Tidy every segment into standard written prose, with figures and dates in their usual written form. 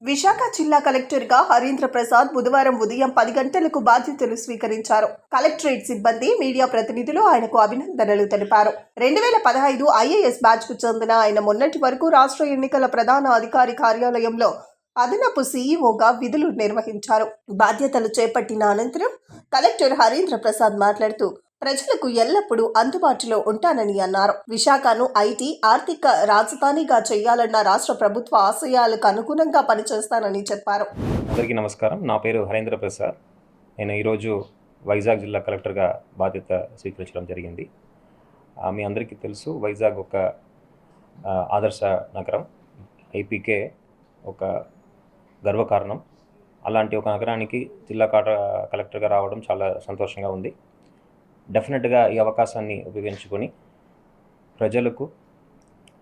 విశాఖ జిల్లా కలెక్టర్గా హరీంద్ర ప్రసాద్ బుధవారం ఉదయం 10 గంటలకు బాధ్యతలు స్వీకరించారు. కలెక్టరేట్ సిబ్బంది, మీడియా ప్రతినిధులు ఆయనకు అభినందనలు తెలిపారు. 2015 ఐఏఎస్ బ్యాచ్కు చెందిన ఆయన మొన్నటి వరకు రాష్ట్ర ఎన్నికల ప్రధాన అధికారి కార్యాలయంలో అదనపు సీఈఓగా విధులు నిర్వహించారు. బాధ్యతలు చేపట్టిన అనంతరం కలెక్టర్ హరీంద్ర ప్రసాద్ మాట్లాడుతూ ప్రజలకు ఎల్లప్పుడూ అందుబాటులో ఉంటానని అన్నారు. విశాఖను ఐటీ, ఆర్థిక రాజధానిగా చేయాలన్న రాష్ట్ర ప్రభుత్వ ఆశయాలకు అనుగుణంగా పనిచేస్తానని చెప్పారు. అందరికీ నమస్కారం. నా పేరు హరీంద్ర ప్రసాద్. నేను ఈరోజు వైజాగ్ జిల్లా కలెక్టర్గా బాధ్యత స్వీకరించడం జరిగింది. మీ అందరికీ తెలుసు, వైజాగ్ ఒక ఆదర్శ నగరం, ఐపీకే ఒక గర్వకారణం. అలాంటి ఒక నగరానికి జిల్లా కలెక్టర్గా రావడం చాలా సంతోషంగా ఉంది. డెఫినెట్గా ఈ అవకాశాన్ని ఉపయోగించుకొని ప్రజలకు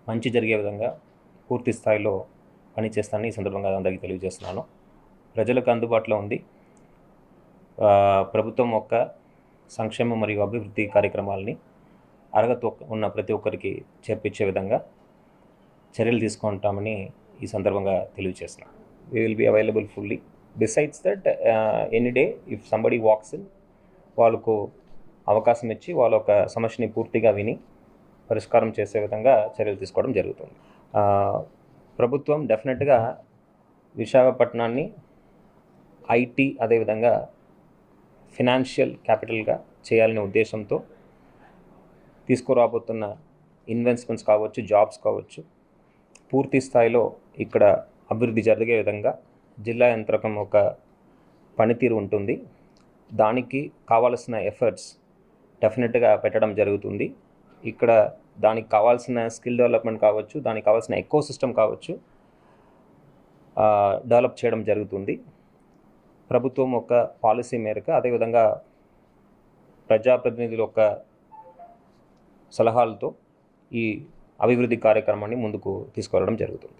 మంచి జరిగే విధంగా పూర్తి స్థాయిలో పనిచేస్తానని ఈ సందర్భంగా అందరికీ తెలియజేస్తున్నాను. ప్రజలకు అందుబాటులో ఉంది. ప్రభుత్వం యొక్క సంక్షేమ మరియు అభివృద్ధి కార్యక్రమాలని అర్హత ఉన్న ప్రతి ఒక్కరికి చేర్పించే విధంగా చర్యలు తీసుకుంటామని ఈ సందర్భంగా తెలియజేస్తున్నాను. We will be available fully. Besides that, any day if somebody walks in, వాళ్ళకు అవకాశం ఇచ్చి వాళ్ళ ఒక సమస్యని పూర్తిగా విని పరిష్కారం చేసే విధంగా చర్యలు తీసుకోవడం జరుగుతుంది. ప్రభుత్వం డెఫినెట్గా విశాఖపట్నాన్ని ఐటీ అదేవిధంగా ఫినాన్షియల్ క్యాపిటల్గా చేయాలనే ఉద్దేశంతో తీసుకురాబోతున్న ఇన్వెస్ట్మెంట్స్ కావచ్చు, జాబ్స్ కావచ్చు, పూర్తి స్థాయిలో ఇక్కడ అభివృద్ధి జరిగే విధంగా జిల్లా యంత్రకం ఒక పనితీరు ఉంటుంది. దానికి కావాల్సిన ఎఫర్ట్స్ డెఫినెట్గా పెట్టడం జరుగుతుంది. ఇక్కడ దానికి కావాల్సిన స్కిల్ డెవలప్మెంట్ కావచ్చు, దానికి కావాల్సిన ఎకో సిస్టమ్ కావచ్చు, డెవలప్ చేయడం జరుగుతుంది. ప్రభుత్వం ఒక పాలసీ మేరకు, అదేవిధంగా ప్రజాప్రతినిధుల యొక్క సలహాలతో ఈ అభివృద్ధి కార్యక్రమాన్ని ముందుకు తీసుకువెళ్ళడం జరుగుతుంది.